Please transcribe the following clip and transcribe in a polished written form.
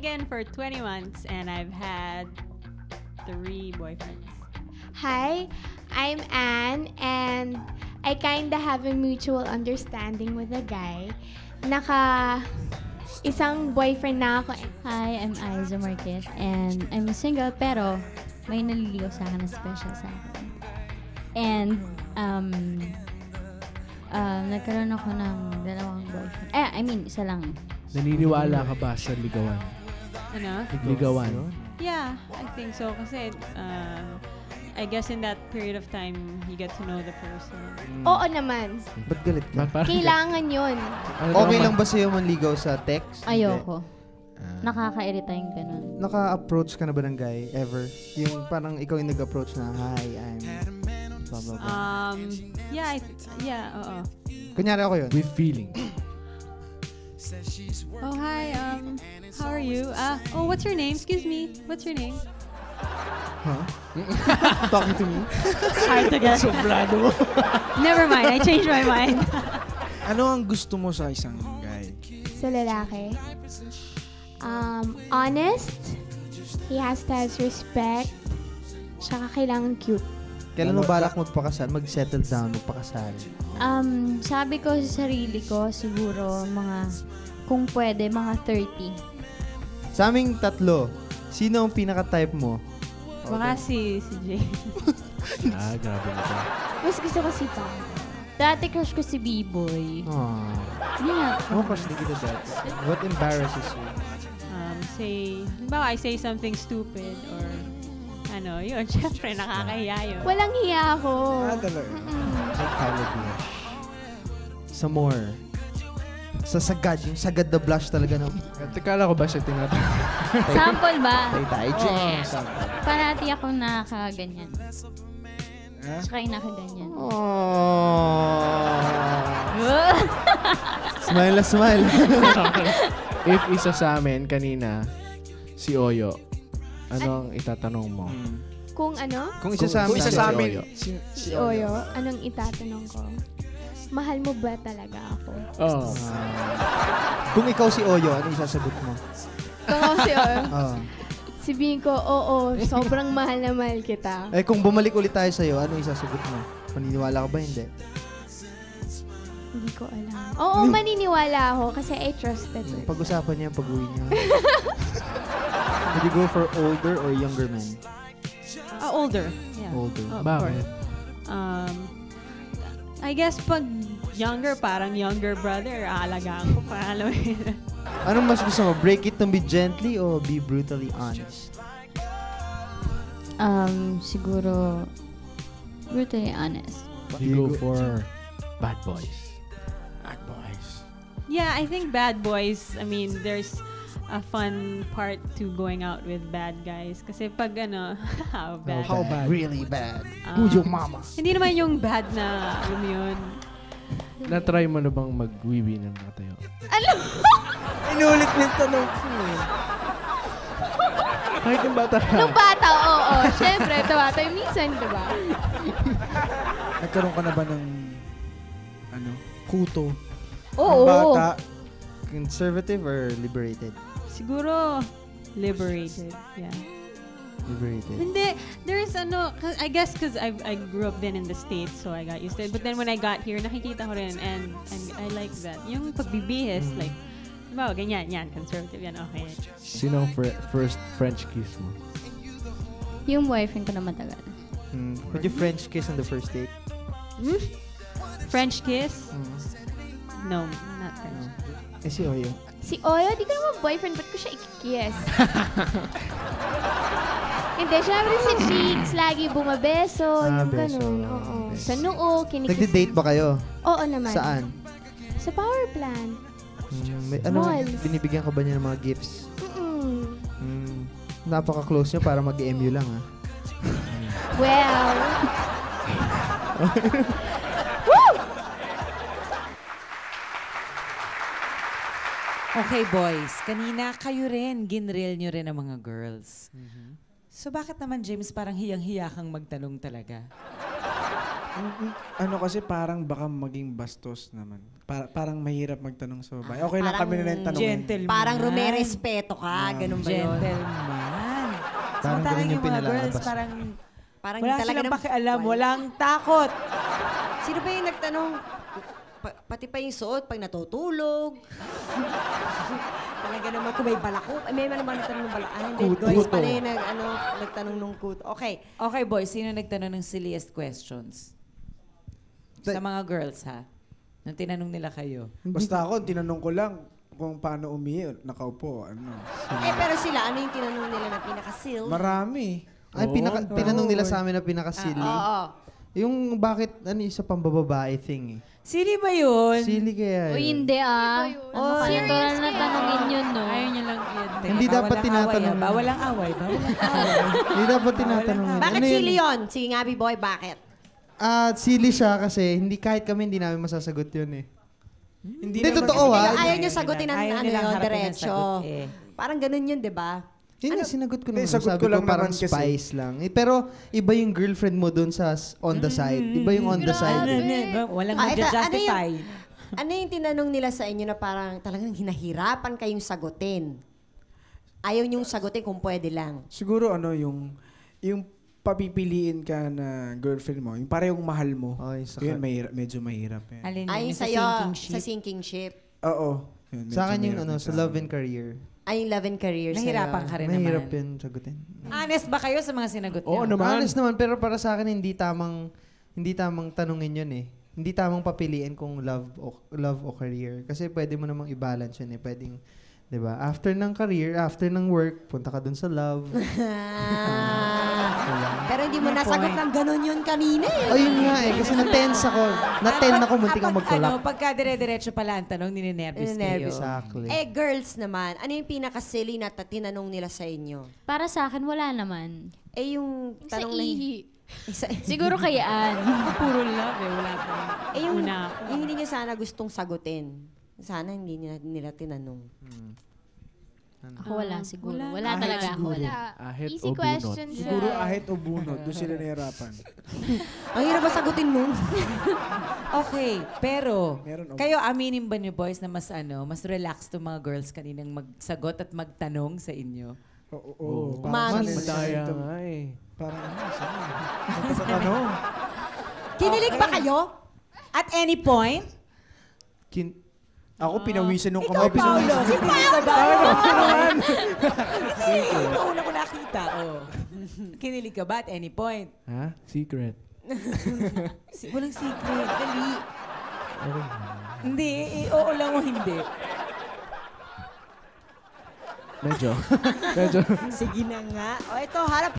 Megan for 20 months and I've had 3 boyfriends. Hi, I'm Anne and I kinda have a mutual understanding with a guy. Isang boyfriend na ako. Hi, I'm Aiza Marquez and I'm single pero may naliligaw sa akin na special sa akin. And nagkaroon ako ng 2 boyfriend. Isa lang. Naniniwala ka ba sa ligawan? Ano? Ligawan. Yeah, I think so. Kasi, I guess in that period of time, you get to know the person. Oo naman. Ba't galit ka? Kailangan yun. Okay lang ba sa'yo manligaw sa text? Ayoko. Nakakairita yung ganun. Naka-approach ka na ba ng guy ever? Yung parang ikaw yung nag-approach na, hi, I'm... blah, blah, blah. Oo. Kunyari ako yun. With feeling. Oh, hi, how are you? What's your name? Excuse me. What's your name? Huh? Talking to me? Hard to get. Sobrado mo. Never mind, I changed my mind. Ano ang gusto mo sa isang guy? Sa lalaki. Honest. He has to have respect. Tsaka kailangan cute. Kailan mo balak magpakasal? Mag-settle down, magpakasal? Sabi ko sa sarili ko, siguro kung pwede, mga 30. Sa aming tatlo, sino ang pinaka-type mo? Baka si Jay. Grabe na ito. Mas gusto ko si Pam. Dati crush ko si B-Boy. Hindi nga. Crush na kita dati. What embarrasses you? I say something stupid or yun, syempre, nakakahiya yun. Walang hiya ako. Talaga. Like Tyler Blush. Sa more. Sa sagad. Yung sagad na blush talaga ng... Kala ko ba siya tinatanong? Sample ba? Tay Jam. Parati ako nakaganyan. Tsaka yung nakaganyan. Smile na smile. If isa sa amin kanina, si Oyo, ano ang itatanong mo? Kung ano? Kung isa sa amin. Kung isa sa amin. Si Oyo, anong itatanong ko? Mahal mo ba talaga ako? Oh. Kung ikaw si Oyo, ano isasagot mo? Kung ako si Oyo, Oh. sabihin ko, oo, sobrang mahal na mahal kita. Kung bumalik ulit tayo sa'yo, ano isasagot mo? Maniniwala ka ba? Hindi. Hindi ko alam. Oo, maniniwala ako kasi I trusted her. Pag-usapan niya yung pag-uwi niya. Would you go for older or younger men? Older. Yeah. Older. Of Bakit? course. I guess pag younger, parang younger brother, aalagaan ko pa. Anong mas gusto mo? Break it to be gently or be brutally honest? Siguro, brutally honest. You go for bad boys. Bad boys. Yeah, I think bad boys, there's a fun part to going out with bad guys. Kasi pag how bad? How bad? Really bad. Who's your mama? Hindi naman yung bad na, alam mo yun. Na-try mo na bang mag-wiwi ng nakatayo? Inulit mo yung tanong ko eh. Kahit yung bata ka. Nung bata, oo. Siyempre, bata. Minsan, diba? Nagkaroon ka na ba ng kuto? Oo. Bata? Conservative or liberated? Siguro, liberated. Yeah. Liberated. Hindi, there's I guess because I grew up then in the States, so I got used to it. But then when I got here, nakikita ko rin, and I like that. Yung pagbibihis, like, diba, ganyan, yan, conservative, yan, okay. Sino ang first French kiss mo? Yung boyfriend ko na matagal. Would you French kiss on the first date? French kiss? No, not French. Si Oyo. Si Oyo, di ko naman boyfriend, ba't ko siya ikikiss? Hindi, syempre si Cheeks, lagi bumabeso, yung beso. ganun. Oo. Sa noo, kinikiss. Nagdi-date ba kayo? Oo naman. Saan? Sa power plant. Ano, binibigyan ka ba niya ng mga gifts? Napaka-close niya para mag-MU lang, ha? Well. Okay, boys. Kanina, kayo rin, ginreel nyo rin ang mga girls. So bakit naman, James, parang hiyang-hiya kang magtanong talaga? Ano kasi parang baka maging bastos naman. Parang mahirap magtanong sa babae. Okay lang Parang kami na lang tanongin. Gentleman. Parang rumerespeto ka, ganun ba yun? Gentleman. Parang Samantalang ganun yung yung mga girls, pinalalabas. Parang wala talaga silang nam- pakialam, Wala. walang takot. Sino ba yung nagtanong? Pati pa yung suot pag natutulog. Talaga naman kung may balako. Ay, may naman nagtanong ng balako. Ah, hindi. Kuto. Guys, pala yung nagtanong ng kuto. Okay. Okay, boys, sino nagtanong ng silliest questions? Sa mga girls, ha? Nung tinanong nila kayo. Basta ako, tinanong ko lang kung paano umihi. Nakaupo, ano. Pero sila, ano yung tinanong nila na pinaka-seal? Marami. Ay, tinanong nila sa amin na pinaka-silly. Oo. Yung bakit, isa pang bababae thing eh. Silly ba yun? Silly kaya O yun. hindi Oh, natural na tanongin yun, no? Ayaw niya lang yan. Hindi dapat tinatanong. Bawal ang away. Bawal ang away. Hindi dapat tinatanong. yun. Bakit Ano yun? silly yun? Sige nga, B-boy, bakit? Silly siya kasi kahit kami hindi namin masasagot yun eh. Hindi Hindi, naman totoo, kasi- ah. Ayaw niyo sagutin ang Ayaw ano nilang yun, harapin ang diretso. sagot eh. Parang ganun yun, di ba? Hindi, sinagot ko Hindi, naman. sagot Sabi ko ko lang parang naman kasi. spice lang. Pero iba yung girlfriend mo dun sa on the side. Iba yung on the side. Walang Ah, ito, magja-justify. Ano yung tinanong nila sa inyo na parang talagang hinahirapan kayong sagutin? Ayaw niyong sagutin kung pwede lang. Siguro yung papipiliin ka na girlfriend mo, yung parehong mahal mo. Ay, Yun, medyo mahirap yan. Alin Ay, yun? Sa sa'yo, sinking sa ship. sinking ship. Oo. Yun, medyo Sa akin yung mahirap sa yun. love and career. Ay, yung love and career sa'yo. Nahirapan ka rin Mahirap naman. yun sagutin. Honest ba kayo sa mga sinagot niyo? Oo naman. Honest naman, pero para sa akin hindi tamang tanungin yun eh. Hindi tamang papiliin kung love o career. Kasi pwede mo namang i-balance yun eh. Pwedeng, di ba? After ng career, after ng work, punta ka dun sa love. Pero hindi mo nasagot ng ganun yun kanina eh. Ayun nga eh. Kasi na-tense ako. Na-10 ako, muntik kang magkulak. Pagka dire-diretso pala ang tanong, ninenervous kayo. Ninenervous. Exactly. Girls naman, ano yung pinaka-silly na tinanong nila sa inyo? Para sa akin, wala naman. Yung Sa tanong na ihi. Siguro kayaan. Puro love eh. Wala pa. yung, Una ako. yung hindi niya sana gustong sagutin. Sana hindi nila tinanong. Ako wala siguro. wala. Wala talaga ako. Wala. Ahit Easy o bunot. question Siguro siya. ahit o bunot, doon sila nahirapan. Ang hirap ba sagutin nun? Okay, pero Meron, oh. kayo aminin ba niyo boys na mas relaxed tong mga girls kaninang magsagot at magtanong sa inyo? Oo. Mas- Madaya nga eh. Parang sana. Sa tanong. Kinilig ba kayo? At any point? Ako, pinawisan nung Ikaw, kamay. Paolo, kinilig ka ba? Hindi, ikaw una ko nakita. Oh. Kinilig ka ba at any point? Ha? Secret. Walang secret. Dali. Okay. Hindi, oo lang o hindi. Medyo. Sige na nga. O ito, harap